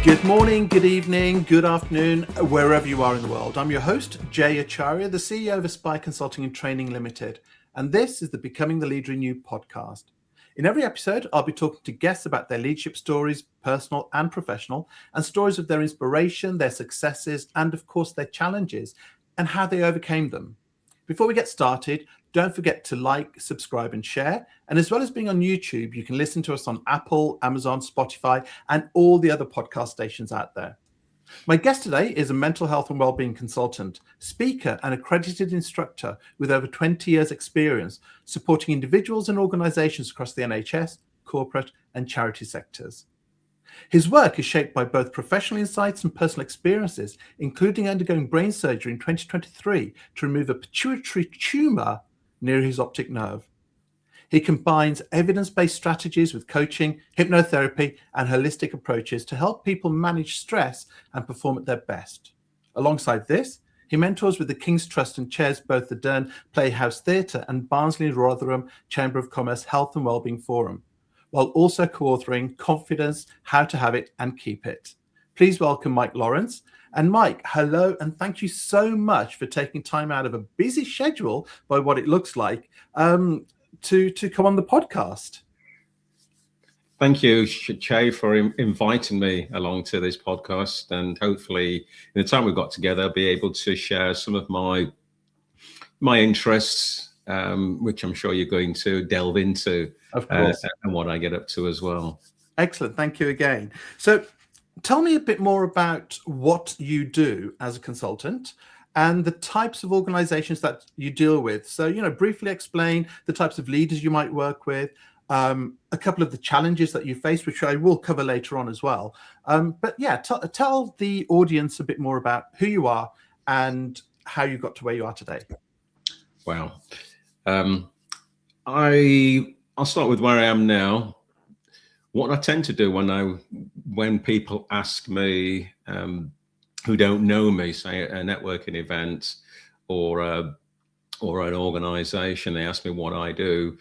Good morning, good evening, good afternoon, wherever you are in the world. I'm your host, Jay Acharya, the CEO of Aspire Consulting and Training Limited, and this is the Becoming the Leader in You podcast. In every episode, I'll be talking to guests about their leadership stories, personal and professional, and stories of their inspiration, their successes, and of course, their challenges, and how they overcame them. Before we get started, don't forget to like, subscribe, and share. And as well as being on YouTube, you can listen to us on Apple, Amazon, Spotify, and all the other podcast stations out there. My guest today is a mental health and wellbeing consultant, speaker, and accredited instructor with over 20 years experience supporting individuals and organizations across the NHS, corporate, and charity sectors. His work is shaped by both professional insights and personal experiences, including undergoing brain surgery in 2023 to remove a pituitary tumour near his optic nerve. He combines evidence-based strategies with coaching, hypnotherapy, and holistic approaches to help people manage stress and perform at their best. Alongside this, he mentors with the King's Trust and chairs both the Dern Playhouse Theatre and Barnsley and Rotherham Chamber of Commerce Health and Wellbeing Forum, while also co-authoring Confidence, How to Have It and Keep It. Please welcome Mike Lawrence. And Mike, hello, and thank you so much for taking time out of a busy schedule, by what it looks like, to come on the podcast. Thank you, Jay, for inviting me along to this podcast. And hopefully, in the time we've got together, I'll be able to share some of my interests, which I'm sure you're going to delve into, of course, and what I get up to as well. Excellent. Thank you again. So tell me a bit more about what you do as a consultant and the types of organizations that you deal with. So, briefly explain the types of leaders you might work with, a couple of the challenges that you face, which I will cover later on as well. But yeah, tell the audience a bit more about who you are and how you got to where you are today. Wow. I'll start with where I am now. What I tend to do when people ask me, who don't know me, say at a networking event or an organization, they ask me what I do.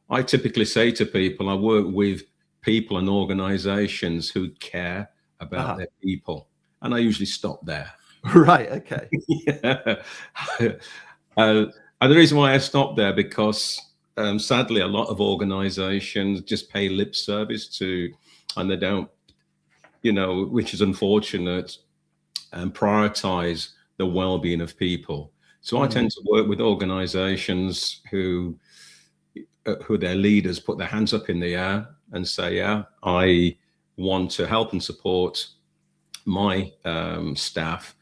I typically say to people, I work with people and organizations who care about their people. And I usually stop there. Right. Okay. Yeah. And the reason why I stop there, because sadly, a lot of organizations just pay lip service to, and they don't, which is unfortunate, and prioritize the well-being of people. So I tend to work with organizations who their leaders put their hands up in the air and say, yeah, I want to help and support my staff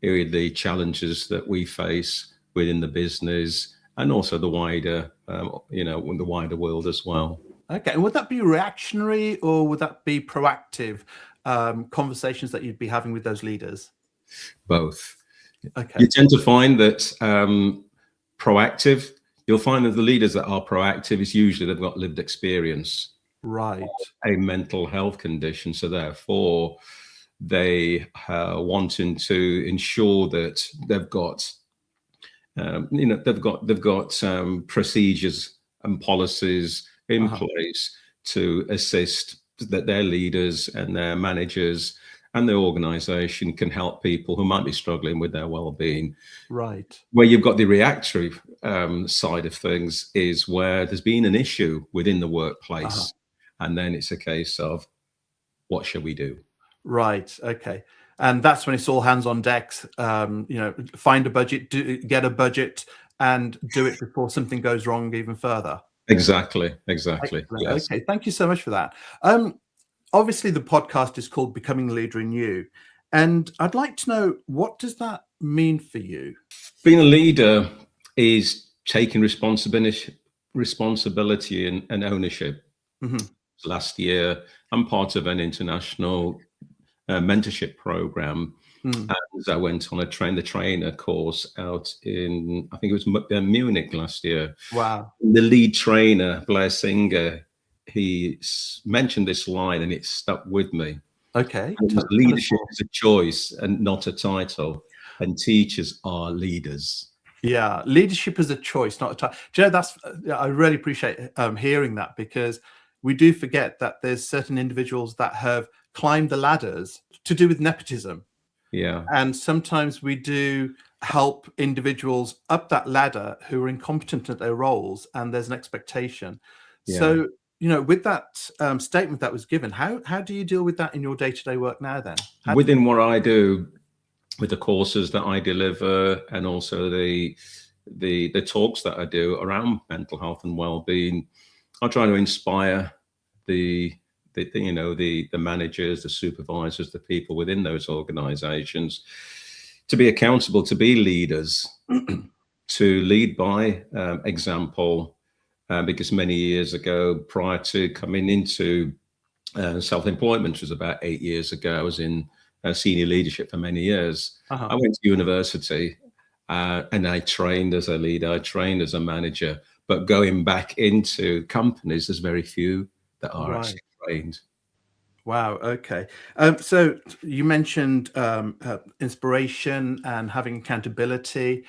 with the challenges that we face within the business and also the wider, the wider world as well. Okay. And would that be reactionary or would that be proactive conversations that you'd be having with those leaders? Both. Okay. You tend to find that proactive, you'll find that the leaders that are proactive is usually they've got lived experience. Right. A mental health condition. So therefore, they are wanting to ensure that they've got procedures and policies in place to assist that their leaders and their managers and their organization can help people who might be struggling with their well-being. Right. Where you've got the reactory side of things is where there's been an issue within the workplace. And then it's a case of, what shall we do? Right. Okay. And that's when it's all hands on decks, find a budget, get a budget and do it before something goes wrong even further. Exactly. Yes. Okay. Thank you so much for that. Obviously, the podcast is called Becoming the Leader in You. And I'd like to know, what does that mean for you? Being a leader is taking responsibility and ownership. Last year, I'm part of an international mentorship program. And I went on the trainer course out in, I think it was Munich last year. Wow. The lead trainer, Blair Singer, he mentioned this line and it stuck with me. Okay. Leadership is a choice and not a title, and teachers are leaders. Yeah, leadership is a choice, not a title. Do you know, I really appreciate hearing that, because we do forget that there's certain individuals that have climbed the ladders to do with nepotism. Yeah. And sometimes we do help individuals up that ladder who are incompetent at their roles, and there's an expectation. Yeah. So, with that statement that was given, how do you deal with that in your day-to-day work now then? Within what I do, with the courses that I deliver, and also the talks that I do around mental health and well-being, I try to inspire the managers, the supervisors, the people within those organizations to be accountable, to be leaders, to lead by example, because many years ago, prior to coming into self-employment, which was about 8 years ago, I was in senior leadership for many years. I went to university and I trained as a leader, I trained as a manager, but going back into companies, there's very few that are actually trained. Wow. Okay. So you mentioned inspiration and having accountability.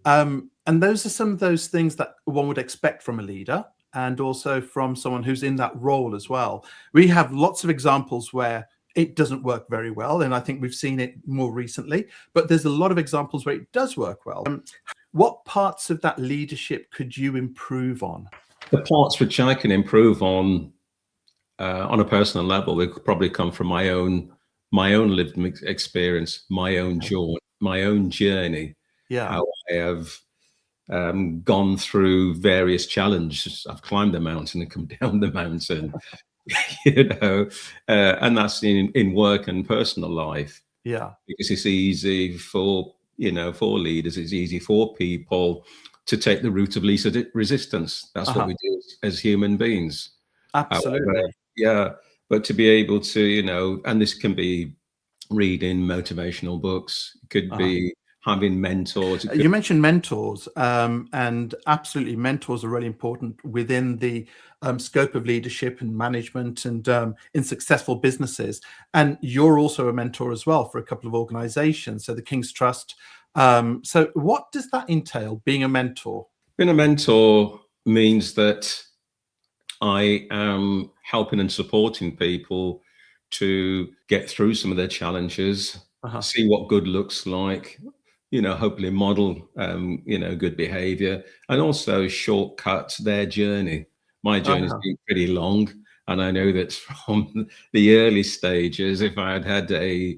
And those are some of those things that one would expect from a leader, and also from someone who's in that role as well. We have lots of examples where it doesn't work very well, and I think we've seen it more recently, but there's a lot of examples where it does work well. What parts of that leadership could you improve on? The parts which I can improve on a personal level, they could probably come from my own lived experience, my own journey, how I have gone through various challenges. I've climbed the mountain and come down the mountain, and that's in work and personal life. Yeah, because it's easy for leaders, it's easy for people to take the route of least resistance. That's what we do as human beings. Absolutely. However, but to be able to, and this can be reading motivational books, it could be having mentors. You mentioned mentors, and absolutely, mentors are really important within the scope of leadership and management, and in successful businesses. And you're also a mentor as well for a couple of organizations, so the King's Trust. So what does that entail, being a mentor? Being a mentor means that I am helping and supporting people to get through some of their challenges, see what good looks like, hopefully model, good behavior, and also shortcut their journey. My journey's been pretty long, and I know that from the early stages, if I had had a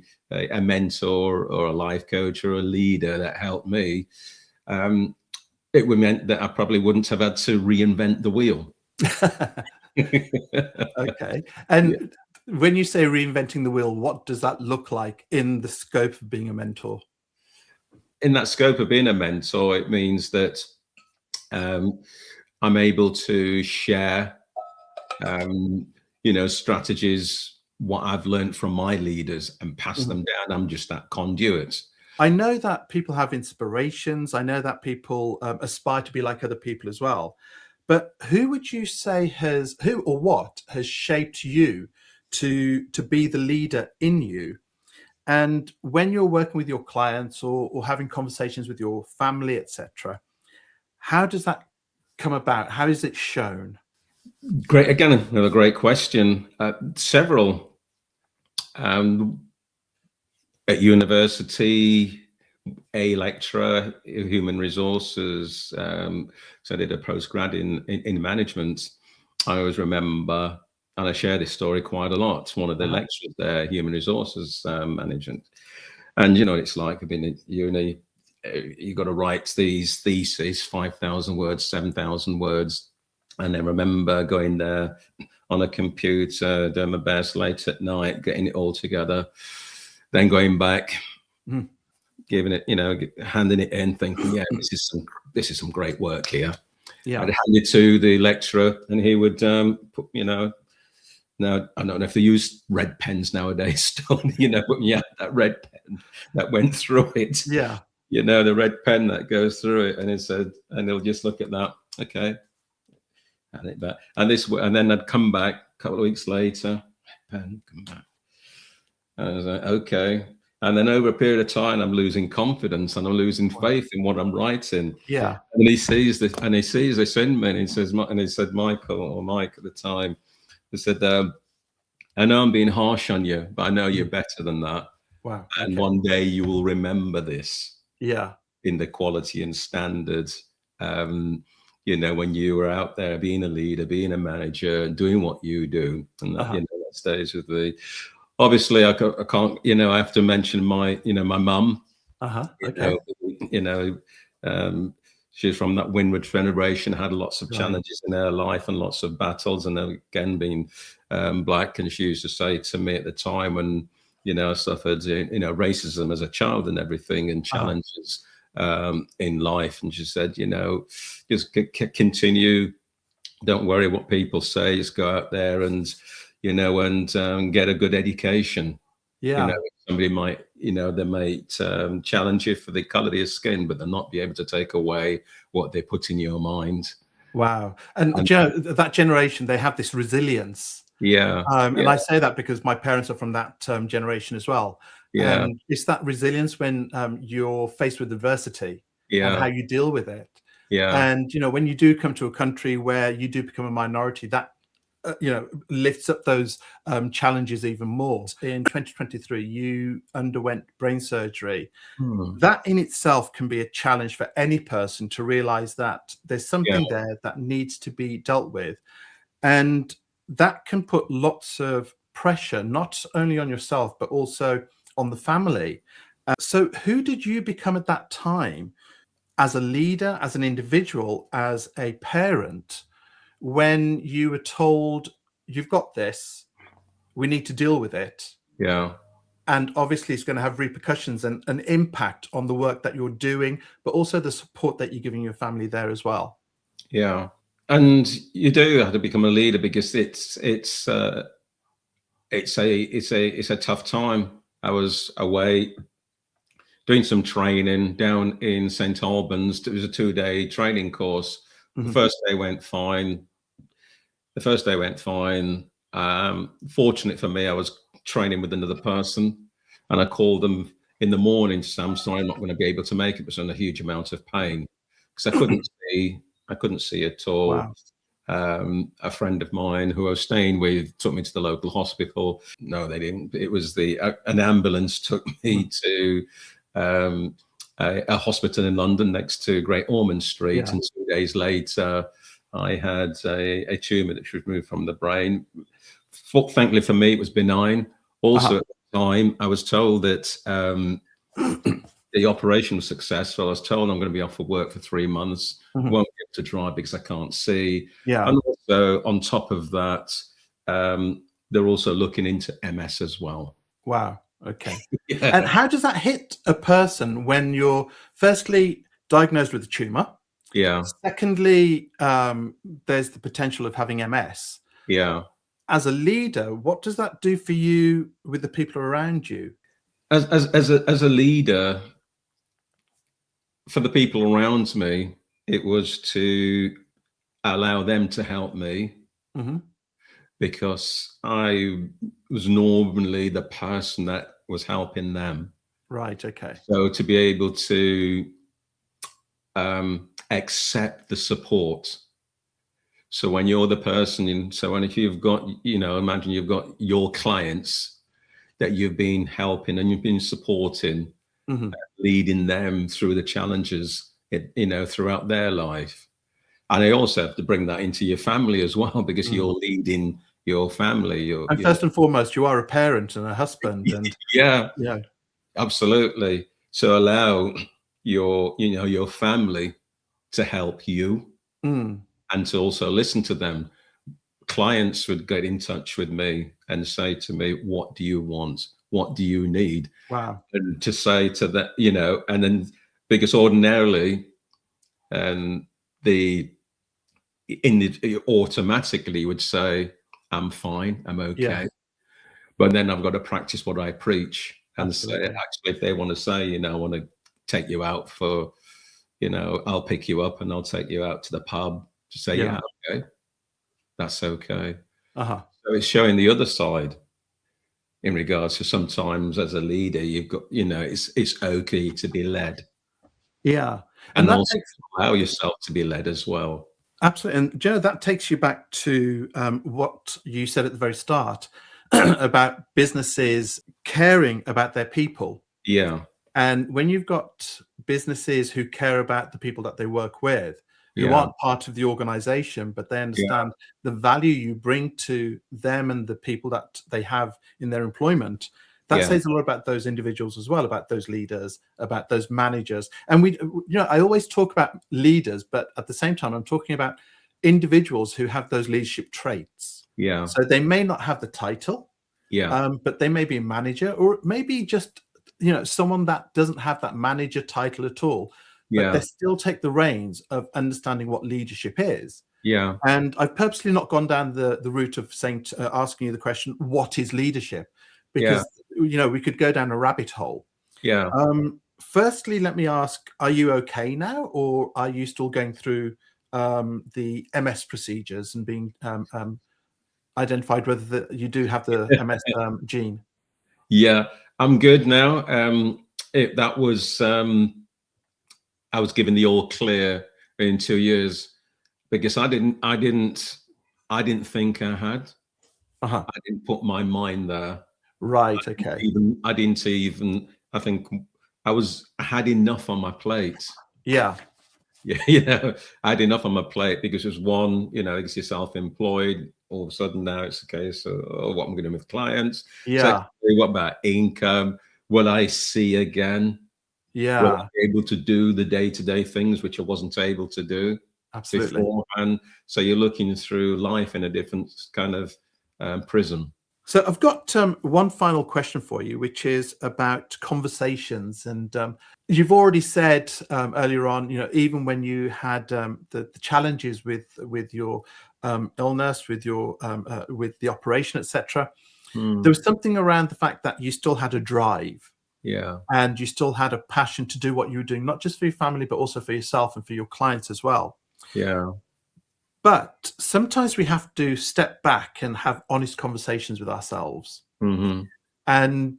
mentor or a life coach or a leader that helped me, it would meant that I probably wouldn't have had to reinvent the wheel. Okay. And when you say reinventing the wheel, what does that look like in the scope of being a mentor? In that scope of being a mentor, it means that I'm able to share, strategies, what I've learned from my leaders, and pass them down. I'm just that conduit. I know that people have inspirations. I know that people aspire to be like other people as well. But who would you say who or what has shaped you to be the leader in you? And when you're working with your clients or having conversations with your family, etc., how does that come about? How is it shown? Great. Again, another great question. Several at university, a lecturer in human resources. So I did a postgrad in management. I always remember, and I share this story quite a lot, one of the lecturers there, human resources management. And it's like I've been at uni, you got to write these theses, 5,000 words, 7,000 words. And I remember going there on a computer, doing my best late at night, getting it all together, then going back, giving it, handing it in, thinking, yeah, this is some great work here. Yeah. I'd hand it to the lecturer, and he would put, now I don't know if they use red pens nowadays still, but yeah, that red pen that went through it. Yeah. The red pen that goes through it, and it said, and he'll just look at that. Okay. And it back. And then I'd come back a couple of weeks later, pen, come back. And I was like, okay. And then over a period of time, I'm losing confidence and I'm losing faith in what I'm writing. Yeah. And he sees this in me, and he said, Michael, or Mike at the time, I said, I know I'm being harsh on you, but I know you're better than that. Wow. And Okay. one day you will remember this Yeah. in the quality and standards. When you were out there being a leader, being a manager, doing what you do, and that, that stays with me. Obviously, I can't, I have to mention my mum. Okay. You know, um, she's from that Windward generation, had lots of challenges in her life and lots of battles. And again, being black, and she used to say to me at the time when, I suffered, racism as a child and everything, and challenges in life. And she said, just continue. Don't worry what people say. Just go out there and, get a good education. Yeah. Somebody might, they might challenge you for the color of your skin, but they'll not be able to take away what they put in your mind. Wow. And that generation, they have this resilience. Yeah. And I say that because my parents are from that generation as well. Yeah. And it's that resilience when you're faced with adversity and how you deal with it. Yeah. And, when you do come to a country where you do become a minority, that, lifts up those challenges even more. In 2023, you underwent brain surgery. That in itself can be a challenge for any person to realize that there's something there that needs to be dealt with. And that can put lots of pressure, not only on yourself, but also on the family. So who did you become at that time as a leader, as an individual, as a parent, when you were told, you've got this, we need to deal with it? Yeah. And obviously it's going to have repercussions and an impact on the work that you're doing, but also the support that you're giving your family there as well. Yeah. And you do have to become a leader because it's a tough time. I was away doing some training down in St. Albans. It was a 2-day training course. The first day went fine. Fortunate for me, I was training with another person, and I called them in the morning to say, I'm sorry, I'm not going to be able to make it. It was in a huge amount of pain because I couldn't see at all. Wow. A friend of mine who I was staying with took me to the local hospital. No, they didn't. It was an ambulance took me to a hospital in London next to Great Ormond Street. And 2 days later, I had a tumour that was removed from the brain. Thankfully for me, it was benign. Also, at the time, I was told that the operation was successful. I was told I'm going to be off of work for 3 months. Won't be able to drive because I can't see. And also, on top of that, they're also looking into MS as well. Wow. Okay. And how does that hit a person when you're firstly diagnosed with a tumor? Yeah. Secondly, there's the potential of having MS. Yeah. As a leader, what does that do for you with the people around you? As a leader, for the people around me, it was to allow them to help me because I was normally the person that was helping them. Right. Okay. So to be able to accept the support. So when you're the person if you've got, imagine you've got your clients that you've been helping and you've been supporting, leading them through the challenges, throughout their life. And I also have to bring that into your family as well, because you're leading your family. And first and foremost, you are a parent and a husband. And yeah, absolutely. So allow your family to help you and to also listen to them. Clients would get in touch with me and say to me, what do you want? What do you need? Wow. And to say to that, and then because ordinarily automatically would say, I'm fine, I'm okay. But then I've got to practice what I preach and say, actually, if they want to say, I want to take you out for, I'll pick you up and I'll take you out to the pub to say, okay, that's okay. So it's showing the other side in regards to sometimes as a leader, you've got, it's okay to be led. Yeah. And also allow yourself to be led as well. Absolutely. And Joe, that takes you back to what you said at the very start about businesses caring about their people. Yeah, And when you've got businesses who care about the people that they work with, who yeah, aren't part of the organization, but they yeah, understand the value you bring to them and the people that they have in their employment, that yeah, says a lot about those individuals as well, about those leaders, about those managers. And I always talk about leaders, but at the same time, I'm talking about individuals who have those leadership traits. yeah, So they may not have the title, yeah, but they may be a manager, or maybe just someone that doesn't have that manager title at all, but they yeah, still take the reins of understanding what leadership is. yeah, And I've purposely not gone down the route of saying asking you the question, what is leadership? yeah, Because we could go down a rabbit hole. yeah. Firstly, let me ask, are you okay now, or are you still going through the MS procedures and being identified whether you do have the MS gene? Yeah, I'm good now. That was I was given the all clear in 2 years because I didn't think I had. Uh-huh. I didn't put my mind there. Right. Okay. I didn't even. I think I had enough on my plate. Yeah. Yeah, I had enough on my plate because it was one, because you're self-employed. All of a sudden now it's a case of what I'm going to do with clients. Yeah. Secondly, what about income? Will I see again? Will I Yeah. be able to do the day-to-day things which I wasn't able to do Absolutely. beforehand? So you're looking through life in a different kind of prism. So I've got one final question for you, which is about conversations. And you've already said earlier on, even when you had the challenges with your illness, with with the operation, etc., there Hmm. was something around the fact that you still had a drive Yeah, and you still had a passion to do what you were doing, not just for your family, but also for yourself and for your clients as well. yeah, But sometimes we have to step back and have honest conversations with ourselves. hmm, And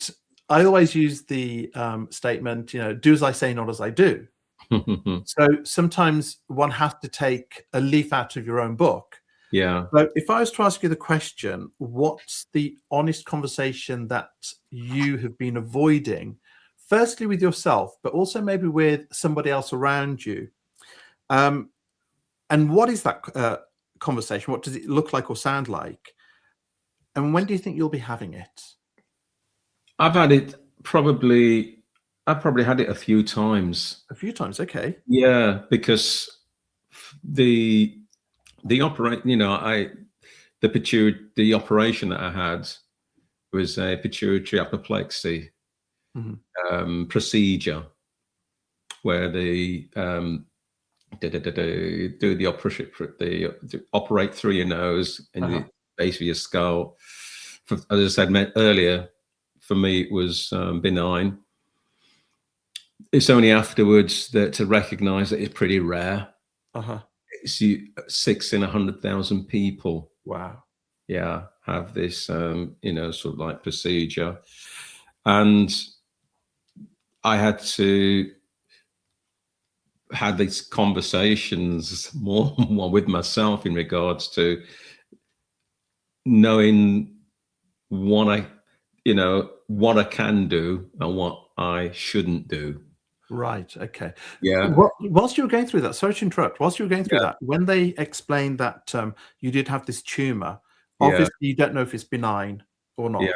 I always use the statement, do as I say, not as I do. So sometimes one has to take a leaf out of your own book. yeah. So if I was to ask you the question, what's the honest conversation that you have been avoiding, firstly with yourself, but also maybe with somebody else around you? Um, and what is that conversation? What does it look like or sound like? And when do you think you'll be having it? I've had it probably. I've probably had it a few times. A few times. Okay. Yeah, because the operate. The operation that I had was a pituitary apoplexy Mhm. procedure where they do the operation, operate through your nose and the Uh-huh. base of your skull. As I said earlier, for me it was benign. It's only afterwards that to recognise that it's pretty rare. Uh-huh. It's 6 in 100,000 people. Wow. Yeah, have this sort of like procedure, and I had to had these conversations more with myself in regards to knowing what what I can do and what I shouldn't do. Right. Okay. Yeah, Whilst you were going through that, sorry to interrupt. Whilst you were going through yeah, that, when they explained that you did have this tumor, yeah, obviously you don't know if it's benign or yeah. not.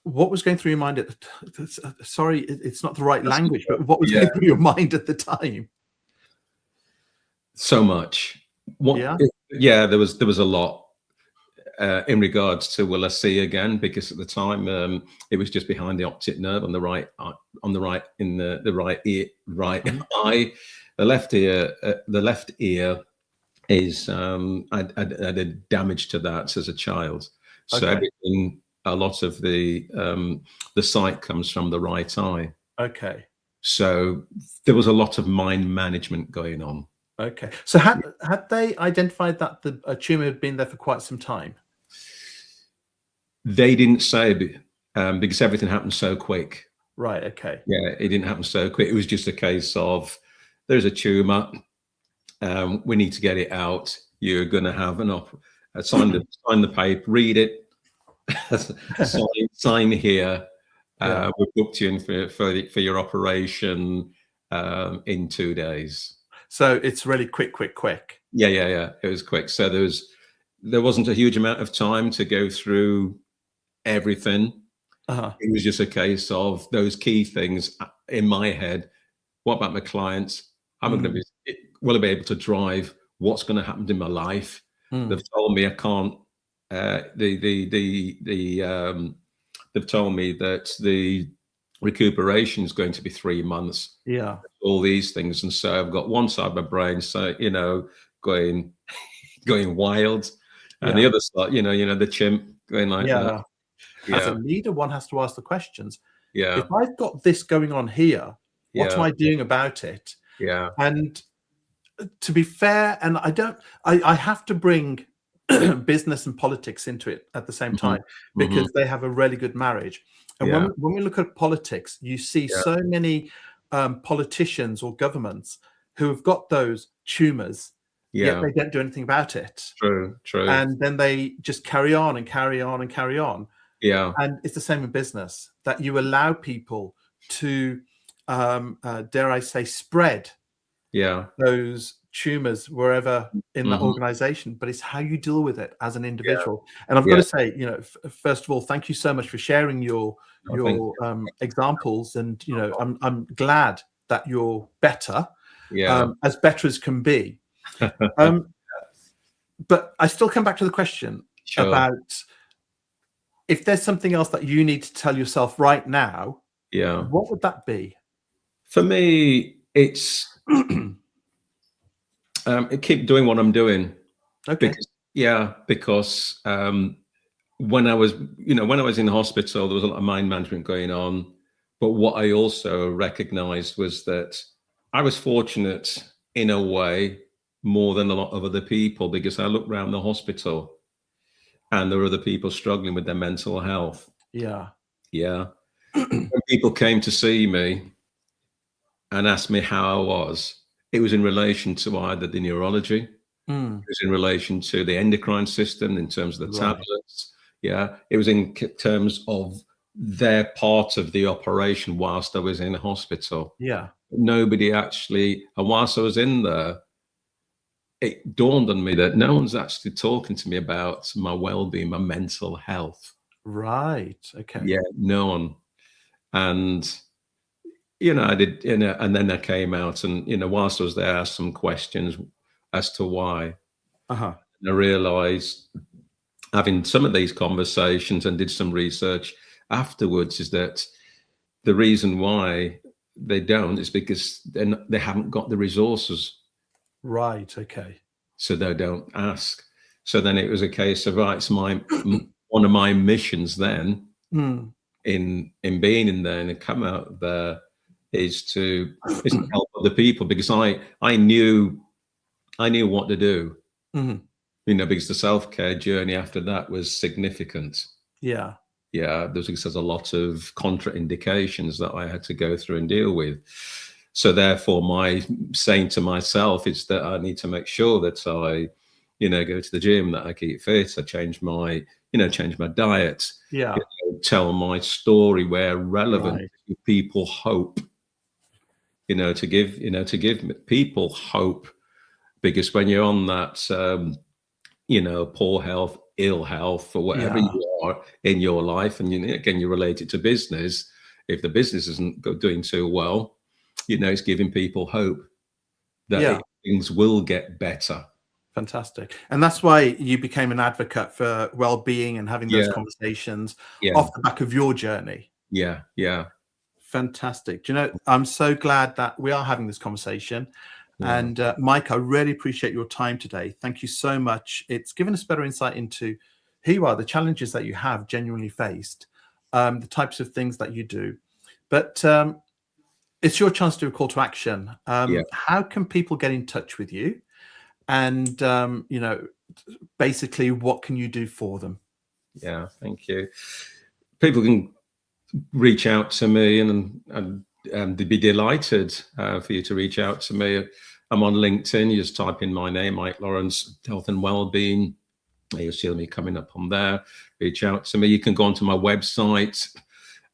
What was going through your mind at sorry, it's not the right That's language, but what was yeah, going through your mind at the time? so much. Yeah. Yeah, there was a lot in regards to will I see again, because at the time it was just behind the optic nerve on the right in the right ear, right Mhm. eye. The left ear is I did damage to that as a child, so Okay. everything, a lot of the sight comes from the right eye. Okay. So there was a lot of mind management going on. Okay. So had they identified that the tumor had been there for quite some time? They didn't say because everything happened so quick. Right. Okay. Yeah, it didn't happen so quick. It was just a case of there's a tumor. We need to get it out. You're going to have an sign the paper, read it, sign here. Yeah. We booked you in for your operation in 2 days. So it's really quick. Yeah. It was quick. So there wasn't a huge amount of time to go through everything. It was just a case of those key things in my head. What about my clients? Will I be able to drive? What's going to happen in my life? They've told me I can't. They've told me that the recuperation is going to be 3 months. Yeah. All these things, and so I've got one side of my brain, so going wild, and the other side, the chimp going like that. As a leader, one has to ask the questions. Yeah. If I've got this going on here, what am I doing about it? Yeah. And to be fair, and I have to bring business and politics into it at the same time, because they have a really good marriage. And when we look at politics, you see so many politicians or governments who have got those tumours, yet they don't do anything about it. True. And then they just carry on and carry on and carry on. Yeah. And it's the same in business, that you allow people to, dare I say, spread those tumors wherever in that organization, but it's how you deal with it as an individual. And I've got to say, first of all, thank you so much for sharing your examples. And, I'm glad that you're better, as better as can be. But I still come back to the question about, if there's something else that you need to tell yourself right now, what would that be? For me, it's keep doing what I'm doing. Okay. Because when I was in hospital, there was a lot of mind management going on. But what I also recognized was that I was fortunate in a way more than a lot of other people, because I looked around the hospital and there were other people struggling with their mental health. Yeah. When people came to see me and asked me how I was, it was in relation to either the neurology, it was in relation to the endocrine system in terms of the tablets. It was in terms of their part of the operation whilst I was in hospital. Nobody actually, and whilst I was in there, it dawned on me that no one's actually talking to me about my well-being, my mental health. Okay. No one. And I did, and then I came out, and whilst I was there, I asked some questions as to why. And I realized, having some of these conversations and did some research afterwards, is that the reason why they don't is because they haven't got the resources. Okay. So they don't ask. So then it was a case of, it's one of my missions then in being in there and come out there is to help other people, because I knew what to do. Because the self-care journey after that was significant. There's a lot of contraindications that I had to go through and deal with. So therefore, my saying to myself is that I need to make sure that I, go to the gym, that I keep fit, I change my diet, tell my story where relevant, give people hope, to give people hope, because when you're on that, poor health, ill health, or whatever you are in your life, and again, you relate it to business. If the business isn't doing too well, it's giving people hope that things will get better. Fantastic. And that's why you became an advocate for well-being and having those conversations off the back of your journey. Fantastic. Do you know, I'm so glad that we are having this conversation. And Mike, I really appreciate your time today. Thank you so much. It's given us better insight into who you are, the challenges that you have genuinely faced, the types of things that you do. But it's your chance to do a call to action. How can people get in touch with you? And, basically, what can you do for them? Thank you. People can reach out to me, and they'd be delighted for you to reach out to me. I'm on LinkedIn. You just type in my name, Mike Lawrence, Health and Wellbeing. You'll see me coming up on there. Reach out to me. You can go onto my website,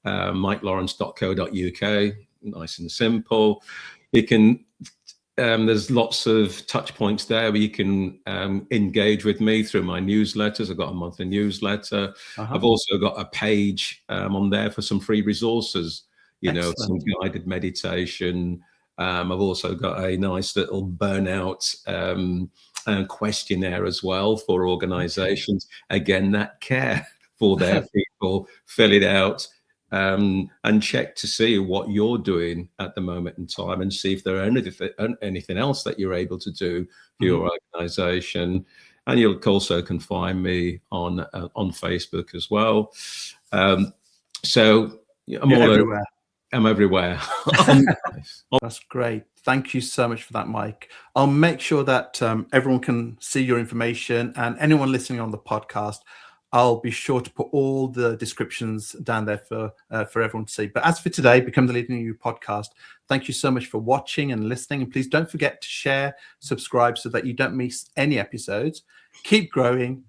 mikelawrence.co.uk. Nice and simple. You can. There's lots of touch points there where you can engage with me through my newsletters. I've got a monthly newsletter. I've also got a page on there for some free resources, some guided meditation. I've also got a nice little burnout questionnaire as well for organizations. Again, that care for their people. Fill it out. And check to see what you're doing at the moment in time, and see if there are anything else that you're able to do for your organization. And you also can find me on Facebook as well. So I'm everywhere. I'm everywhere. That's great. Thank you so much for that, Mike. I'll make sure that everyone can see your information, and anyone listening on the podcast, I'll be sure to put all the descriptions down there for everyone to see. But as for today, Become the Leader in You podcast, thank you so much for watching and listening. And please don't forget to share, subscribe, so that you don't miss any episodes. Keep growing,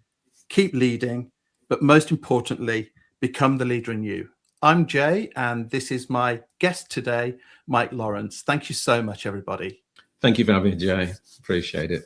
keep leading, but most importantly, become the leader in you. I'm Jay, and this is my guest today, Mike Lawrence. Thank you so much, everybody. Thank you for having me, Jay. Appreciate it.